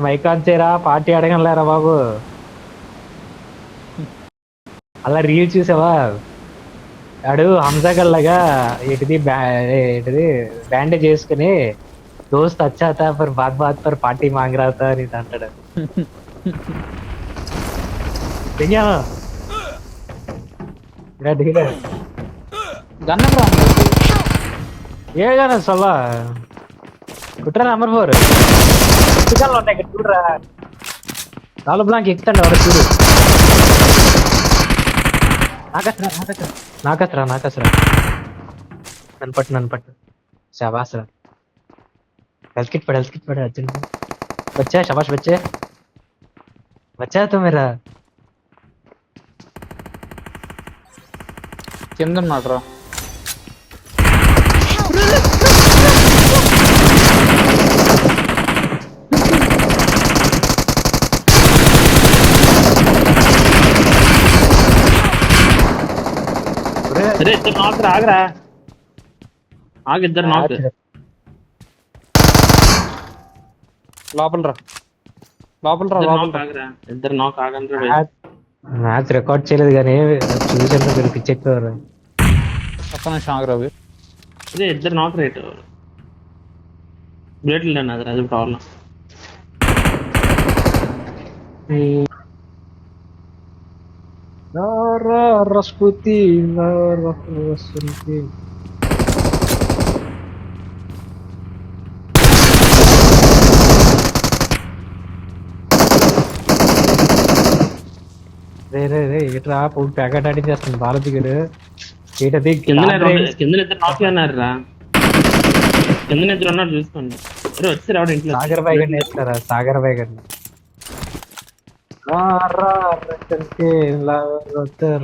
Mic on చేయరా, party అడగలేరా బాబు. అలా రీల్ చూసావా? ఆడు హంసగల్లాగా ఏంటిది బ్యాండేజ్ చేసుకుని దోస్త్ వచ్చాతా పర్ బాత్ బాత్ పర్ పార్టీ మాంగ్ రాతా అని అంటాడు. దిగాను ఏ గానే సొల్లా కుట్రా నంబర్ 4 చికెన్లు ఉంటాయి ఇక్కడ చూడరా. కాలు బ్లాంక్ ఎక్కుతాండి ఎవరు చూడు. నాకసరా నన్ను పట్టు శాబాసరా. हेल्थ किट पड़े अर्जुन बच्चा है, शाबाश बच्चा है तो मेरा. కింద ఉన్నాడు రా. అరే ఇద్దరు నాక్ రాగరా, ఇద్దరు నాక్ లోపల రా. ఇద్దరు నాక్ ఆగండి. మ్యాచ్ రికార్డ్ చేయలేదు కానీ చూసాను మీరు పిచ్చెక్కారు. ఒక్క నిమిషం ఆగరా. అదే ఇద్దరు నాక్ రేట్ బ్లేట్లు లేని అది ప్రాబ్లం. రస్పుతి రే ఇట్లా ప్యాకెట్ ఆడించేస్తుంది బాలాజీ గారు. ఏంటది కింద ఇద్దరు నాక్ అన్నారు రా, కింద ఇద్దరు ఉన్నారు చూసుకోండి. వచ్చి రావడం ఇంట్లో సాగర్ బాయ్ గారిని వేస్తారా? సాగర్ బాయ్ గారిని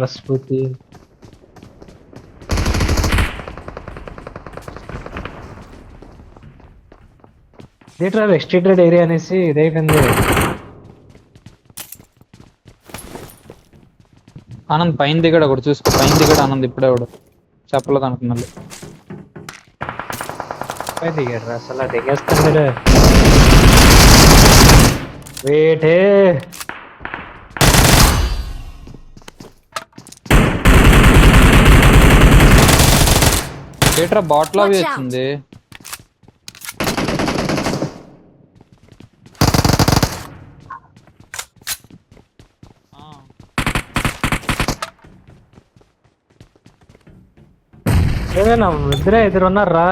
రస్పుతి థియేటర్ రెస్ట్రిక్టెడ్ ఏరియా అనేసి ఇదైపోయింది. ఆనంద్ పైన దిగాడు ఒకటి చూసుకో. పైన దిగాడు ఆనంద్ ఇప్పుడే ఒకడు చెప్పలేదు అనుకున్నాడు. దిగాడు రా అసలు దిగేస్తాడు. వేటే థియేటర్ బాటిల్ అవి వచ్చింది. ఏదైనా ఇద్దరు ఉన్నారా?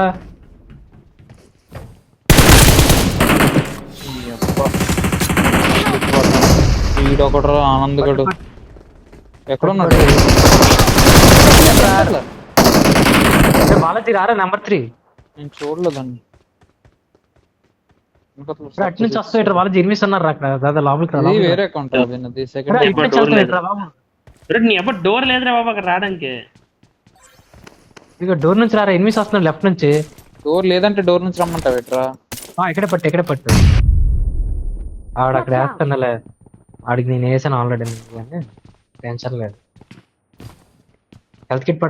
వీడొకడు ఆనంద్ గడు ఎక్కడున్నాడు? బాలాజీ రారా నెంబర్ 3. నేను చూడలేదండి. అటు నుంచి వస్తాయి బాలాజీ ఎనిమిస్ అన్నారు అక్కడ. దాదా లోపలికి వేరే అకౌంట్ అది. సెకండ్ డోర్ లేదురా బాబు అక్కడ రావడానికి. ఇక డోర్ నుంచి రారా, ఎనిమిస్ వస్తున్నాడు లెఫ్ట్ నుంచి. డోర్ లేదంటే డోర్ నుంచి రమ్మంటావు ఎట్రా? ఇక్కడే పట్టు ఆవిడ అక్కడ వేస్తానులే. ఆడికి నేను వేసాను ఆల్రెడీ కానీ టెన్షన్ లేదు. హెల్త్ కిట్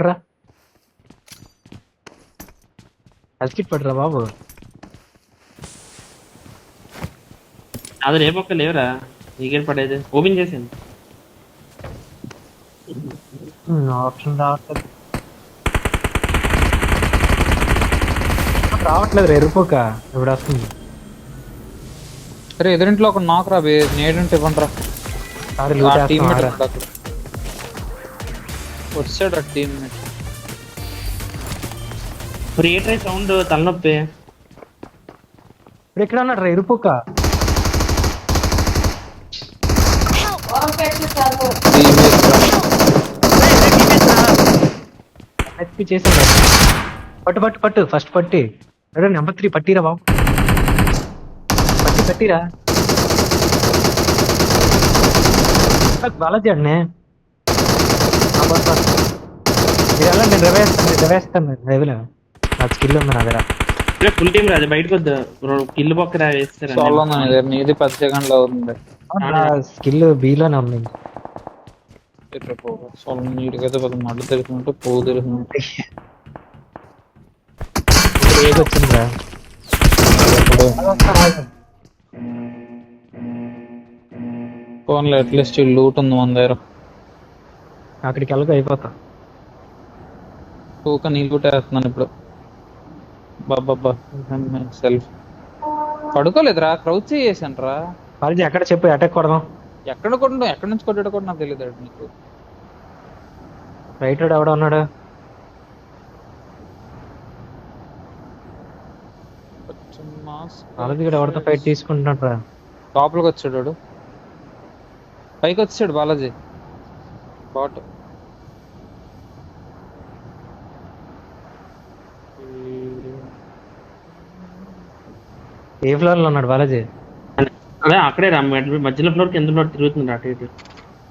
పడరా బాబు. అది రేపొక్క లేవురా, నీకేం పడేది ఓపెన్ చేసాను. ఆప్షన్ రావట్లేదు ఎరుపోక ఇప్పుడు వస్తుంది. సరే ఎదురింట్లో ఒక నాక్ రా. నేడంటే ఇవ్వండి రా. టీమ్మేట్ అక్కడ వచ్చాడు రా టీమ్మేట్. థియేటర్ సౌండ్ తలనొప్పి. ఇప్పుడు ఎక్కడ ఉన్నాడు రా ఎరుపోక? చేసాడు. పట్టు ఫస్ట్ పట్టి. నెంబర్ 3 పట్టిరా బాబు. పట్టిరా బాలాజీ అన్నే. నేను రవేస్తాను రేవులో. నా స్కిల్ ఉంది నా దగ్గర. ఫుల్ టీం రాదు బయటకు వద్దు. కిల్ బొక్క వేస్తారు. నీది 10 సెకండ్లు అవుతుంది. స్కిల్ బీలోనే ఉంది. నీటికైతే 10 మడ్లు తెలుసుకుంటే పువ్వు తెలుసుకుంటే ఏదొచ్చిందిరా. ఫోన్లో అట్లీస్ట్ లూట్ ఉంది మన దగ్గర. అక్కడికి వెళ్ళక అయిపోతా. పూక నీళ్ళు కొట్టేస్తున్నాను ఇప్పుడు. బాబా సెల్ఫ్ పడుకోలేదురా, క్రౌచ్ చేసాను రా. కాలేజీ ఎక్కడ చెప్పు, అటాక్ కొడదాం. ఎక్కడి నుంచి కొట్టాడు కూడా నాకు తెలియదు నీకు. రైట్ రోడ్ ఎవడ ఉన్నాడు? కాలేజీ కూడా ఎవరితో ఫైట్ తీసుకుంటున్నాడు రా. లోపలికి వచ్చాడు వాడు. పైకి వచ్చాడు బాలాజీ బాట్. ఏ ఫ్లోర్ లో ఉన్నాడు బాలాజీ? అదే అక్కడే రా, మధ్యలో ఫ్లోర్ కింద ఫ్లోర్ తిరుగుతుంది అటు ఇటు.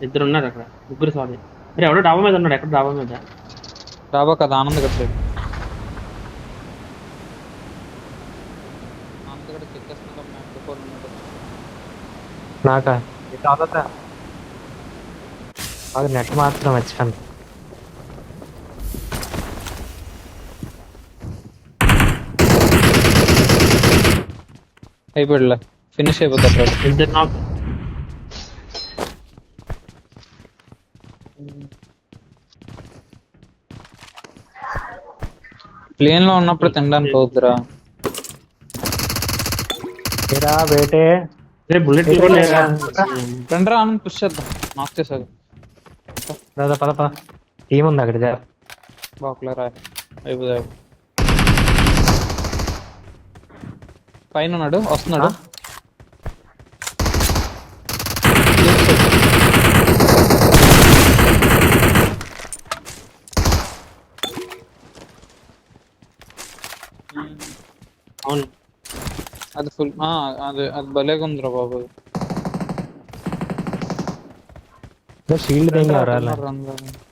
ఇద్దరు ఉన్నారు అక్కడ, ముగ్గురు సారీ. మరి ఎవడో డాబా మీద ఉన్నాడు. ఎక్కడ డాబా మీద? డాబా కదా, ఆనంద్ కట్టాడు. నాకా అది నెట్ మాత్రం వచ్చాను. అయిపోయాడులే, ఫినిష్ అయిపోతాడు. ఇద్దరు నాకు ప్లేన్ లో ఉన్నప్పుడు తినడానికి అవుతురా. ఏరా బేటే, బుల్లెట్ లేరా? రండి రా ఆనంద్, పుష్ చేద్దాం. నాక్ చేసాడు. పద పద పద, టీం ఉంది అక్కడ. బాక్లే రా, అయిపోతాయి. పైన ఉన్నాడు, వస్తున్నాడు. అవును, అది ఫుల్ అది భలేగా ఉందిరా బాబు. షీల్డ్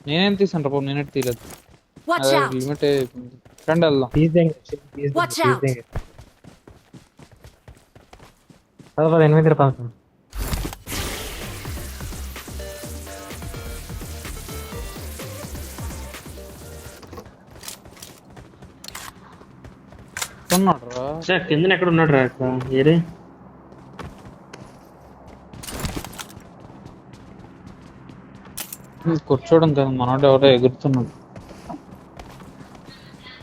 నేనేం తీసాను రా బాబు, నేనే తీయలేదు. Watch out! లిమిట్ అయిపోయింది. రండి వెళ్దాం. Watch out! పద పద, 8 రూపాయలు. ఉన్నాడు రా. కింద ఎక్కడ ఉన్నాడు రా? అక్కడ ఏరే కూర్చోవడం కాదు, మనోడు ఎవరో ఎగురుతున్నాడు.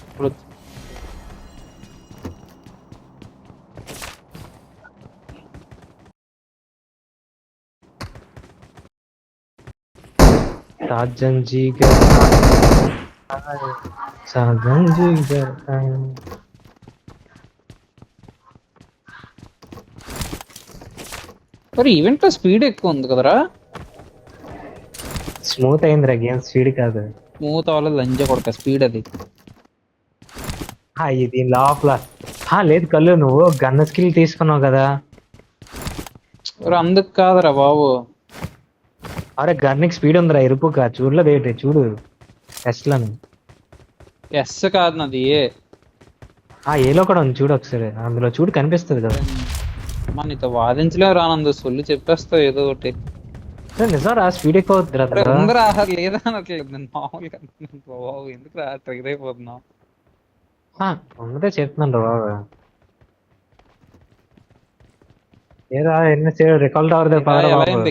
ఇప్పుడు साजन जी घर साजन जी घर మరి ఈవెంట్ లో స్పీడ్ ఎక్కువ ఉంది కదరా. స్మూత్ అయిందిరా గేమ్, స్పీడ్ కాదు. స్మూత్ అవ్వలేదు, లంజ కొడక స్పీడ్ అది. ఇది లోపల లేదు కళ్ళు, నువ్వు గన్ స్కిల్ తీసుకున్నావు కదా. అందుకు కాదురా బాబు. అరే గన్నికి స్పీడ్ ఉందిరా, ఇరుపుగా చూడలేదు చూడు ఎస్లను. ఎస్ కాదు నాది, ఏ. ఏలో కూడా ఉంది చూడు ఒకసారి, అందులో చూడు కనిపిస్తుంది కదా. మన నీతో వాదించలేవు రానందు, సొల్లు చెప్పేస్తావు ఏదో ఒకటి. నిజం రా, స్పీడ్ ఎక్కువ అవుతుందిరా. అందరూ లేదా అనట్లేదు నేను, మామూలుగా బాబు ఎందుకు రా ట్రిగర్ అయిపోతున్నావు. ఉన్నదే చెప్తున్నాను రా బాబు. ఏదా ఎన్ని రికాల్ టవర్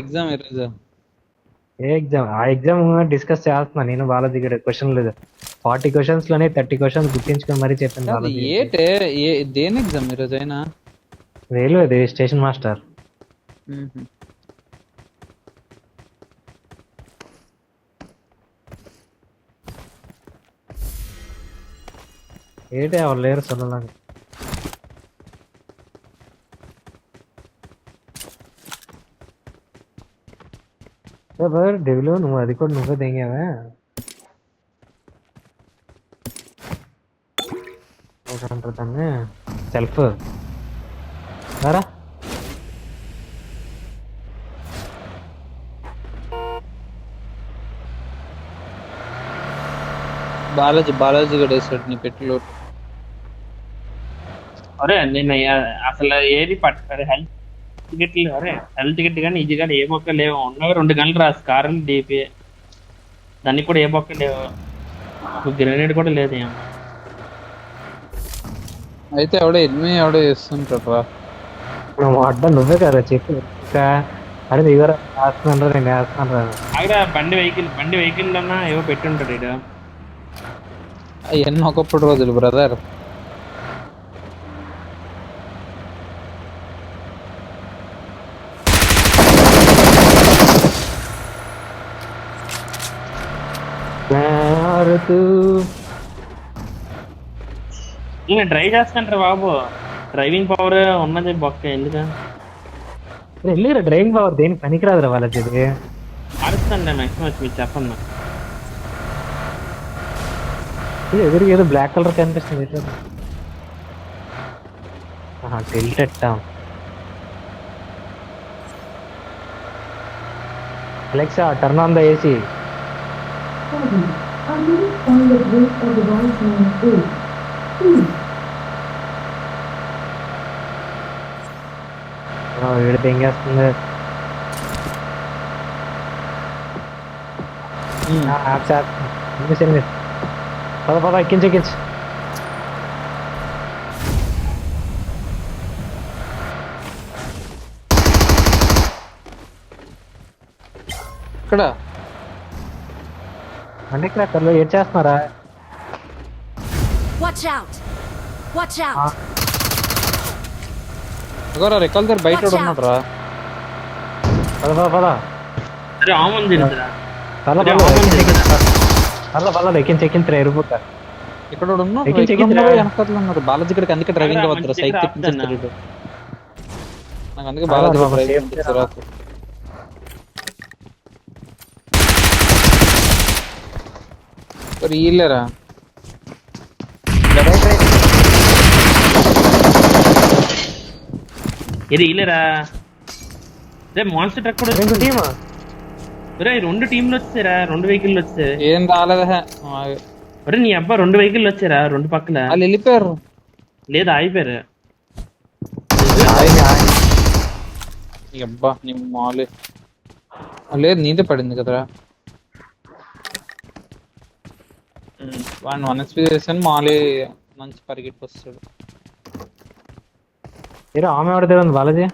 ఎగ్జామ్ ఈరోజు? ఏ ఎగ్జామ్? ఆ ఎగ్జామ్ డిస్కస్ చేస్తున్నా నేను బాలాజీ గడ. క్వశ్చన్ లేదు, 40 క్వశ్చన్స్ లోనే 30 క్వశ్చన్స్ గుర్తించుకొని మరీ చెప్పాను. దేని ఎగ్జామ్ ఈరోజు అయినా? Railway station master. ఏంటి ఎవరు లేరు సొల్లలాగా. డెవిలో నువ్వు అది కూడా నువ్వే దిగావా? అంటారు దాన్ని సెల్ఫ్ రా. బాలాజీ కూడా వేసాడు నీ పెట్టులో. అరే నేను అసలు ఏది పట్టుకోరు హెల్త్ టికెట్లు. అరే హెల్త్ టికెట్ కానీ ఈజీ కానీ ఏ బొక్క లేవు. ఉన్నవి 2 గంటలు రాసు కారం డిపి, దానికి కూడా ఏ బొక్క లేవు. గ్రెనేడ్ కూడా లేదు. ఏమో అయితే ఎవడో చేస్తుంటాడు రా. అడ్డా నువ్వే కదా చెప్పు. ఇంకా అరే దిగరా, వేస్తున్నాను రా, నేను వేస్తున్నాను రా. ఆగరా, బండి వెహికల్ అన్నా ఏవో పెట్టుంటాడు ఇడు. అవన్నీ ఒకప్పుడు రోజులు బ్రదర్. భారత్ ఇంకా డ్రైవ్ చేస్తాంటారు బాబు, డ్రైవింగ్ పవర్ ఉన్నది బొక్క ఎందుకు వెళ్ళిరా, డ్రైవింగ్ పవర్ దేనికి పనికిరాదురా వాళ్ళకి ఇది. అరుస్తాండి మ్యాక్సిమం వచ్చి మీరు చెప్పండి. ఇది ఎదురుగా ఏదో బ్లాక్ కలర్ కనిపిస్తుంది. Tilted town. Alexa turn on the AC. వీడు తెంగేస్తుంది. పద పద ఎక్కించి ఎక్కించి. ఇక్కడ అంటే ఇక్కడ ఏం చేస్తున్నారా? Watch out! Watch out! రెక్కల దగ్గర బయట ఉన్నాడు రా. పద పద పద అరే ఆమన్ తిరుగుతురా, పద అరే పద ఆమన్ తిరుగుతురా. పద ఎక్కించి ఎక్కించి ఎరుపుక. ఇక్కడ ఉన్నాడు, ఎక్కించి వెనకట్లు ఉన్నారు. బాలాజీ ఇక్కడికి అందుకే డ్రైవింగ్ అవుతారు, సైట్ తెప్పించారు. నాకు అందుకే బాలాజీ డ్రైవింగ్ వీళ్ళరా. ఇది ఇల్లేరా రే, మాన్స్టర్ ట్రక్ కూడా ఇంకో టీమ్. రే 2 టీంలు వచ్చారా, 2 వెహికల్ వచ్చాయి. ఏం రాలేదా? అరే నీ అబ్బా 2 వెహికల్ వచ్చారా, 2 పక్కల. వాళ్ళు వెళ్ళిపోయారు. లేదా ఆగిపోయారు. అబ్బా నీ మాలు లేదు, నీదే పడింది కదరా. వాడిని 1 HP చేసాను, మాలే మంచి పరిగెట్టి వస్తాడు. ఏదో ఆమె ఆడితే ఉంది బాలాజీ.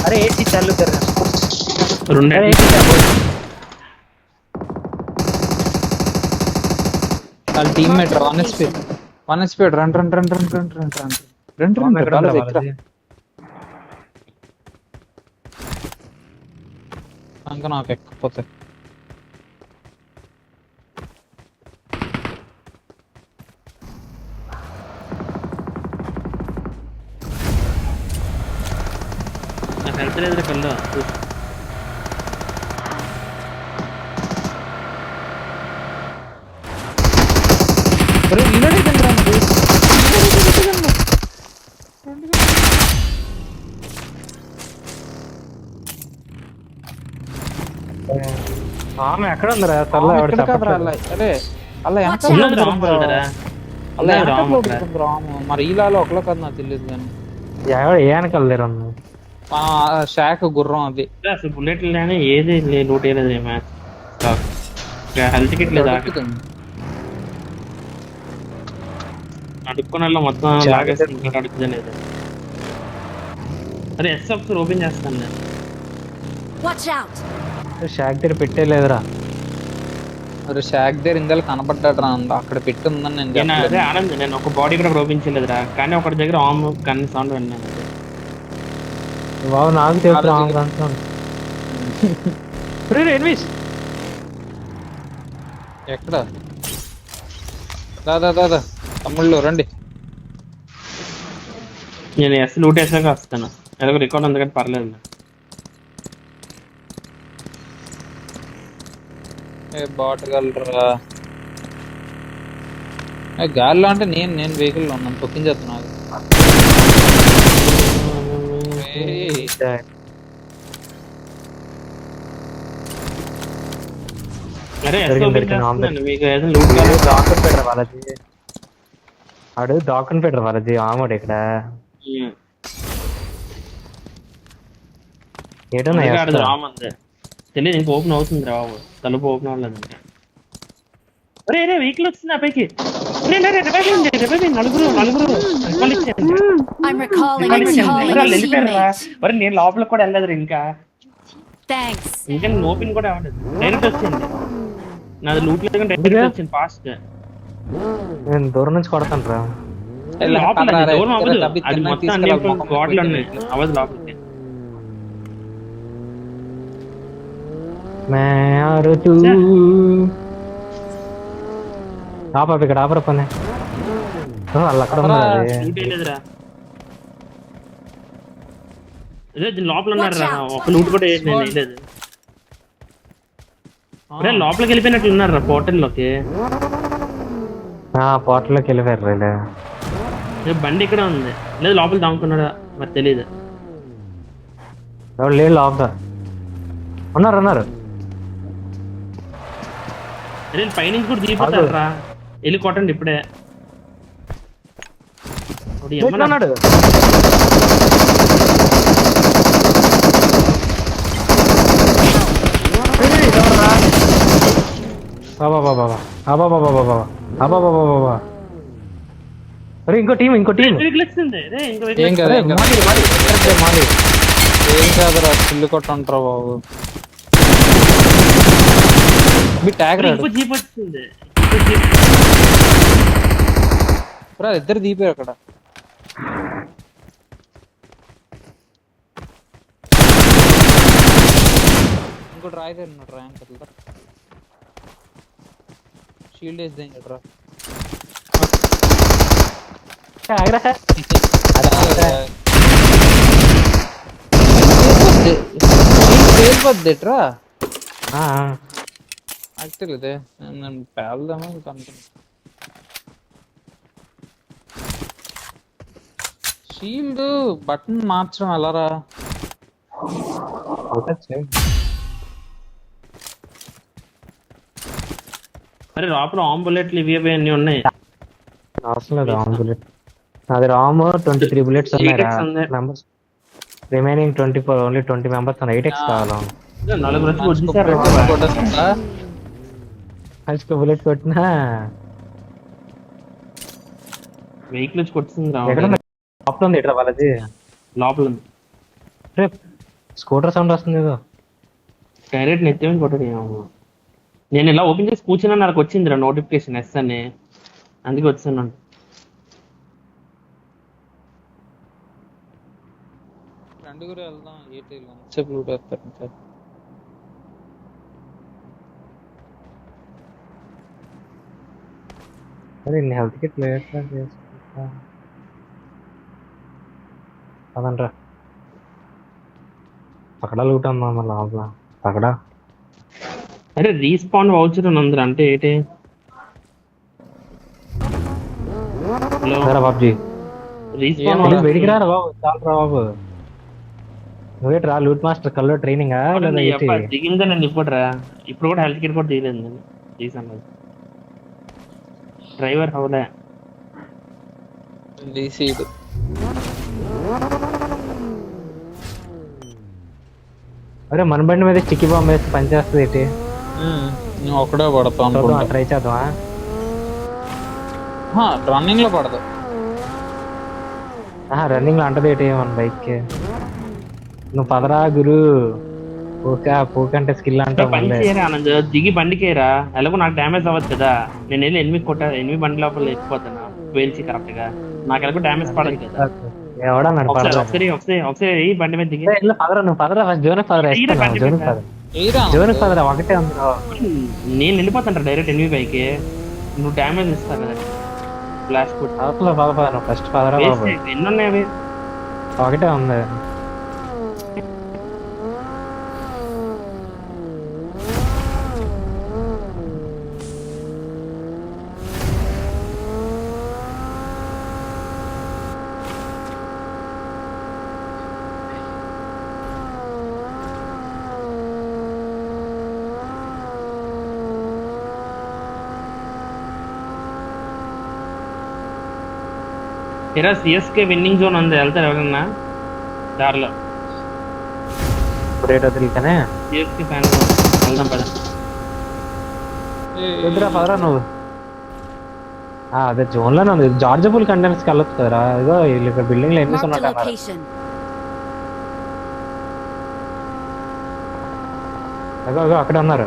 అరే ఏసీ చాలు కర్రా. 2 వాళ్ళ టీమ్మేట్ 1 HP రన్ ఇంకా నాకు ఎక్కపోతే నాకు హెల్త్ లేదు కళ్ళు. ఆమె ఎక్కడ ఉందిరా? తల్ల అరే అలా ఉన్నది రామ్ కదరా. రాము మరి ఈలాలో ఒకలో కదా నాకు తెలియదు కానీ ఏ వెనకాల షాక్ గుర్రం అది. అసలు బుల్లెట్ లేని ఏది లూట్ వేయలేదు మ్యాచ్. హెల్త్ కిట్ లేదా అడుక్కున్న మొత్తం లాగేసి ఇంకా అడుగుతలేదు. అరే ఎస్ఎఫ్ ఓపెన్ చేస్తాను నేను. Watch out! షాక్ దగ్గర పెట్టేలేదురా. అరే షాక్ దగ్గర ఇందాక కనపడ్డాడు రా, అక్కడ పెట్టి ఉందని నేను అదే చెప్పలేదు. ఆనంద్ నేను ఒక బాడీ కూడా ఓపించలేదురా, కానీ ఒకటి దగ్గర ఆమ్ గన్ సౌండ్ విన్నాను. బాబు నాకు తెలుసు. ఎక్కడ దాదా తమ్ముళ్ళు రండి. నేను ఎస్ లూట్ వేసాక వస్తాను. ఎలాగో రికార్డ్ ఉంది కానీ పర్లేదు. బాటగలరా గాల్లో అంటే నేను వెహికల్ లో ఉన్నాను, తొక్కించేస్తున్నా. అరే ఆడు దాక్కుని పెట్టరు వాళ్ళది ఆమోడు ఇక్కడ. ఏటన్నా అది చేస్తా రామ్ అంతే తెలియదు ఇంక ఓపెన్ అవుతుంది రా బాబు తలుపు ఓపెన్ అవ్వలేదు ఇంకా అరే రే వెహికల్ వచ్చింది ఆ పైకి నలుగురు recall ఇచ్చేయండి. I'm recalling Recall a ఇచ్చేయండి. అరే వాళ్ళు వెళ్ళిపోయారు రా teammate. మరి నేను లోపలికి కూడా వెళ్ళలేదు ఇంకా Thanks. నేను ఓపెన్ కూడా అవ్వలేదు డైరెక్ట్ వచ్చింది నాది లూట్ లేదు డైరెక్ట్ వచ్చింది ఫాస్ట్ నేను దూరం నుంచి కొడతాను రా లోపల డోర్ అవ్వదు అది మొత్తం అన్ని గోడలు ఉన్నాయి అవ్వదు లోపలికి ఆపా ఇక్కడ ఆపరా పని వాళ్ళు అక్కడ ఉన్నారు లూట్ లేదురా అదే దీని లోపల ఉన్నారు రా ఒక లూట్ కూడా నేను వేయలేదు అరే లోపలికి వెళ్ళిపోయినట్లు ఉన్నారు రా పోర్టల్లోకి పోర్టల్లోకి వెళ్ళిపోయారు వీళ్ళు బండి ఇక్కడ ఉంది లేదు లోపల దాముకున్నాడా మరి తెలియదు ఎవరు లేదు లోపల ఉన్నారు అరే పైనుంచి కూడా దిగిపోతారు రా వెళ్ళి కొట్టండి ఇప్పుడే ఒకడు ఏమన్నా- ఉన్నాడు అరే ఇంకో టీం వెహికల్ వచ్చింది రే ఇంకో వెహికల్ ఏం కదా ఏం కాదురా చిల్లు కొట్టుంటారా బాబు మీ ట్యాగ్ రాడు ఇంకో జీప్ వచ్చింది ఇంకో జీప్ బ్రా ఇద్దరు దీపారు అక్కడ ఇంకోటి రాయితే ఉన్నాడు ర్యాంక్ అట్లా షీల్డ్ వేసి దింగట్రా పేలిపోద్దేట్రా నాకు తెలియదే నేను పేలుదామా అనుకుంటున్నా షీల్డ్ బటన్ మార్చడం ఎలారా అరే లోపల ఆంబులెట్లు ఇవి అవి అన్ని ఉన్నాయి అవసరం లేదు రామ్ బుల్లెట్ అది రామ్ 23 బుల్లెట్స్ ఉన్నాయి 8x ఉంది. మెంబర్స్ రిమైనింగ్ 24 ఓన్లీ 20 మెంబర్స్ ఉన్నాయి 8x కావాలి నలుగురు వచ్చి కొట్టేశారు కొట్టేస్తుందా మంచిగా బుల్లెట్ కొట్టినా వెహికల్ వచ్చి కొట్టింది రా ఎక్కడ లోపల ఉంది ఎట్లా వాళ్ళది లోపల ఉంది రే స్కూటర్ సౌండ్ వస్తుంది ఏదో డైరెక్ట్ నెత్తిమని కొట్టడు నేను ఇలా ఓపెన్ చేసి కూర్చున్నా నాకు వచ్చింది రా నోటిఫికేషన్ ఎస్ అని అందుకే వచ్చాను రెండుగురు వెళ్దాం ఏటీ సేపు లూట్ వేస్తారు సార్ అరే ఇన్ని హెల్త్ కిట్ లేట్ చేసుకుంటా అదంట్రా అక్కడ లూట్ అమ్మా మన లోపల అక్కడ అరే రీస్పాన్ వౌచర్ అని ఉంది అంటే ఏంటి హలో పబ్జి రీస్పాన్ వెడికి రారా బాబు చాలు రా బాబు నువ్వేటి రా లూట్ మాస్టర్ కల్లో ట్రైనింగ్ దిగిందా నేను ఇప్పుడు రా ఇప్పుడు కూడా హెల్త్ కిట్ కూడా దిగలేదు నేను రీసెంట్ డ్రైవర్ హౌలే డీసీడ్ అరే మన బండి మీద స్టిక్కీ బాంబ్ వేసి పనిచేస్తుంది ఏంటి నువ్వు ఒక్కడే పడతావు అనుకుంటా ట్రై చేద్దామా రన్నింగ్ లో పడదు రన్నింగ్ లో అంటది ఏంటి మన బైక్ కి నువ్వు పదరా గురు పూకంటే స్కిల్ అంటావు పని మళ్ళీ. చేయరా ఆనంద్ దిగి బండికేరా ఎలాగో నాకు డ్యామేజ్ అవ్వదు కదా నేను వెళ్ళి ఎనిమిది బండి లోపల వెళ్ళిపోతాను పేల్చి కరెక్ట్ గా నాకు ఎలాగో డ్యామేజ్ పడదు కదా ఎవడన్నాడు పదరా ఒకసారి ఈ బండి మీద దిగి పదరా నువ్వు పదరా జోనికి పదరా ఈడ బండి మీద. జోనికి పదరా ఏరా జోనికి పదరా ఒకటే ఉంది నేను వెళ్ళిపోతాను డైరెక్ట్ ఎనిమిది పైకి నువ్వు డ్యామేజ్ ఇస్తావు కదా ఫ్లాష్ కొట్టి అవతల పద నువ్వు ఫస్ట్ పదరా బాబు ఎన్ని ఉన్నాయి అవి ఒకటే ఉంది సిఎస్కే విన్నింగ్ జోన్ ఉంది వెళ్తారు ఎవరన్నా దారిలో రేట్ వదిలికనే సిఎస్కి ఫ్యాన్ వెళ్దాం పద. వద్దురా పదరా నువ్వు. అదే జోన్ లోనే ఉంది. జార్జబుల్ కంటైనర్స్ కి వెళ్ళొచ్చు కదరా. ఇదో వీళ్ళు ఇక్కడ బిల్డింగ్ లో ఎన్ని Marked a ఉన్నట్టు అన్నారు. location. అగో అక్కడే ఉన్నారు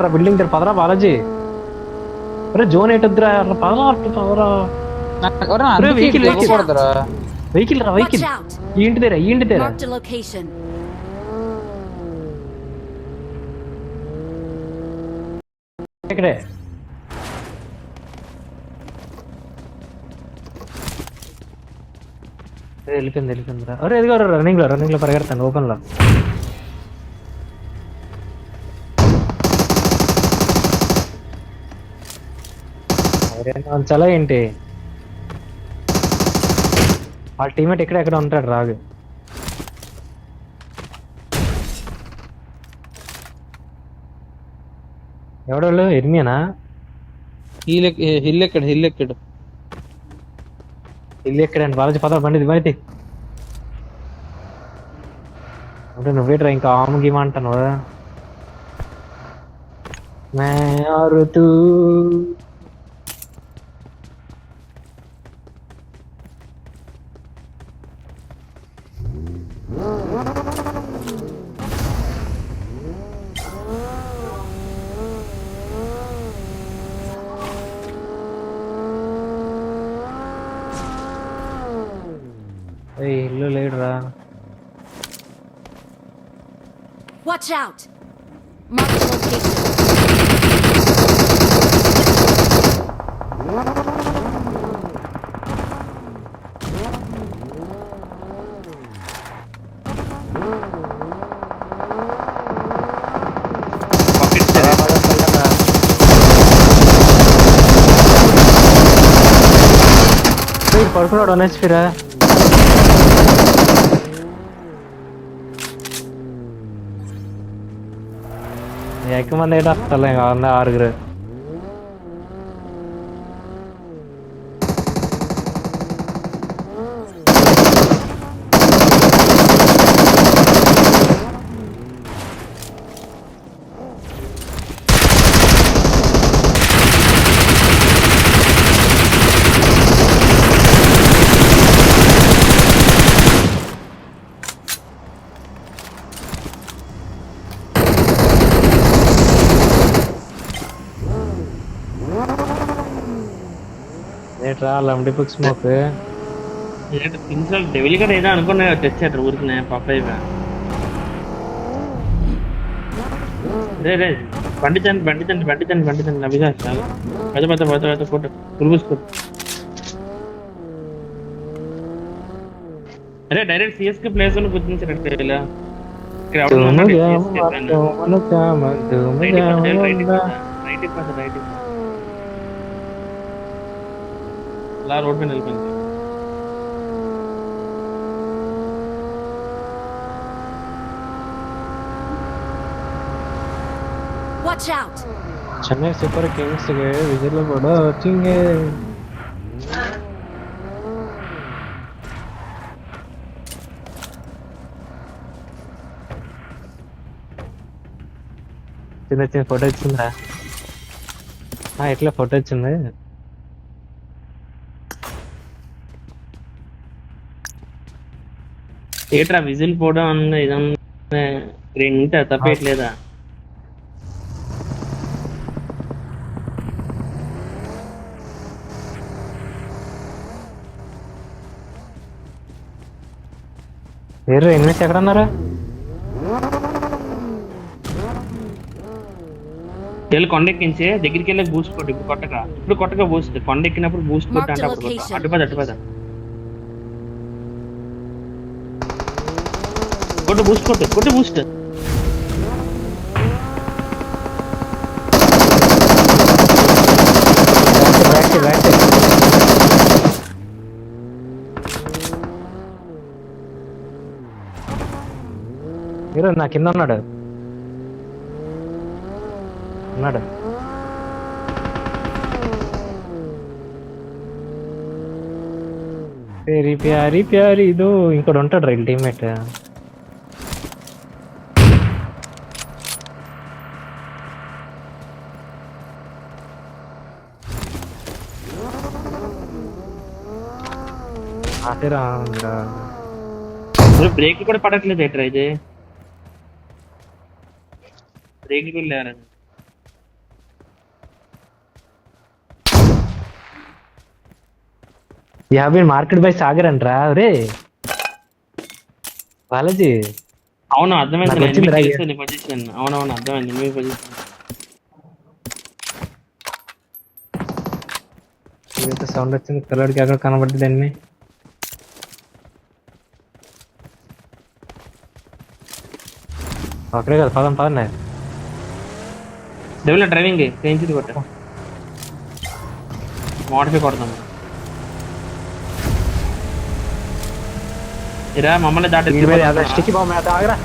రా బిల్డింగ్ దగ్గర. పదరా బాలాజీ. అరే జోన్ ఏంటొద్దురా పదరా అట్టు పదరా. వెహికల్ రా Watch వెహికల్. out. ఈ ఇంటి దగ్గర Marked a location. ఇక్కడే. వెళ్ళిపోయిందిరా. అరే ఎదిగో రన్నింగ్ లో పరిగెడతాను ఓపెన్ లో. చాలా ఏంటి వాళ్ళ టీమేట్ ఎక్కడ ఉంటాడు రాగు. ఎవడోళ్ళు ఎనిమియనా? హిల్ ఎక్కడండి ఇల్లు ఎక్కడండి బాలాజీ పద బండి అంటే నువ్వేట్రా ఇంకా ఆము గీమ అంటాను కదా. ఇల్లు లేడురా. Watch out. Marked a location. పడుకున్నాడు అనేసిరా. ఎక్కువ మంది ఏంటో వస్తా ఆరుగురు. ఏట్రా లంబడి బుక్ స్మోక్ డెవిల్ గడ్ ఏదో అనుకున్నా తెచ్చాడు ఊరికి పప్పయ్య. రే బండి అభిగా చాలు పెద్ద ఫోటో పులుపుసుకో. అరే డైరెక్ట్ సిఎస్కి ప్లేస్ లో గుర్తించినట్టు ఇలా రైట్ అలా రోడ్ మీద వెళ్ళిపోయింది. Watch out. Chennai super Kings ಗೆ విజిల్ కూడా వచ్చింగే. చిన్న ఫోటో వచ్చిందా? ఎట్లా ఫోటో వచ్చింది? ఏట్రా విజిల్ పోవడం అన్న ఇదన్నా ఇంట తప్పేయట్లేదా? వేరే ఎనిమిది ఎక్కడ ఉన్నారా? వెళ్ళి కొండెక్కించే దగ్గరికి వెళ్ళి బూస్ట్ కొట్టు. ఇప్పుడు కొట్టగా బూస్ట్ కొండెక్కినప్పుడు బూస్ట్ కొట్టు అంటే అటుపద కొట్టు బూస్ట్. హీరో నా కింద ఉన్నాడు. ప్యారీ ప్యారీ ఇదో ఇంకోటి ఉంటాడు రైల్ టీమ్మేట్. ఆఖిరా బ్రేక్ కూడా పడట్లేదు ఎట్రా ఇది బ్రేక్ కూడా లేరు యాభై మార్కెట్ బై సాగర్ అంటరా రే బాలాజీ అవును అర్థమైంది నాకు వచ్చింది రా. నీ పొజిషన్ అవునవును అర్థమైంది మీ పొజిషన్ సౌండ్ వచ్చింది పిల్లడికి ఎక్కడ కనబడ్డది అన్ని ఒకరే కదా పదం పదం డెవలప్ డ్రైవింగ్ చేయించింది కొట్ట మోడిఫై కొడతాం ఇరా మమ్మల్ని దాటి స్టిcky బాంబ్ వేద్దాం, ఆగరా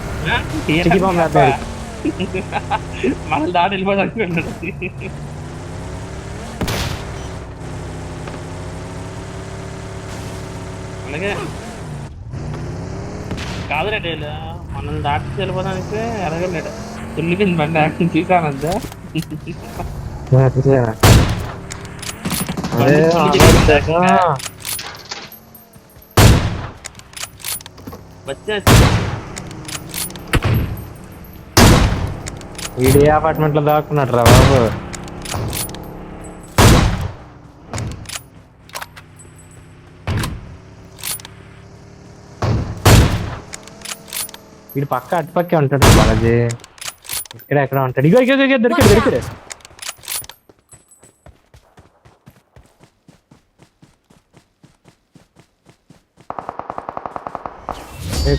స్టిcky బాంబ్ వేద్దాం. మనల్ని దాటి వెళ్ళిపోతాడు అలాగే కాదురే డేలు మనల్ని దాటి వెళ్ళిపోతానికి ఎరగలేడు తుల్లిపోయింది బండి యాక్షన్ చూసానంతే అదే వచ్చేసి వీడు ఏ అపార్ట్మెంట్ లో దాక్కున్నాడు రా బాబు వీడు పక్క అటుపక్కే ఉంటాడు బాలాజీ ఇక్కడ ఎక్కడ ఉంటాడు ఇగో ఇగో ఇగో దొరికాడు దొరికాడు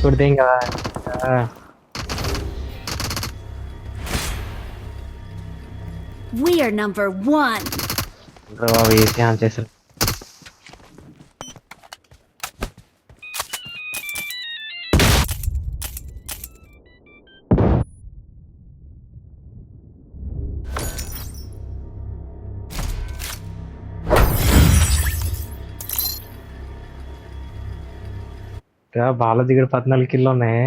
కొడితేం కదా We are number 1. Babu AC on చేశారు బాలాజీ గడ 14 కిలో ఉన్నాయి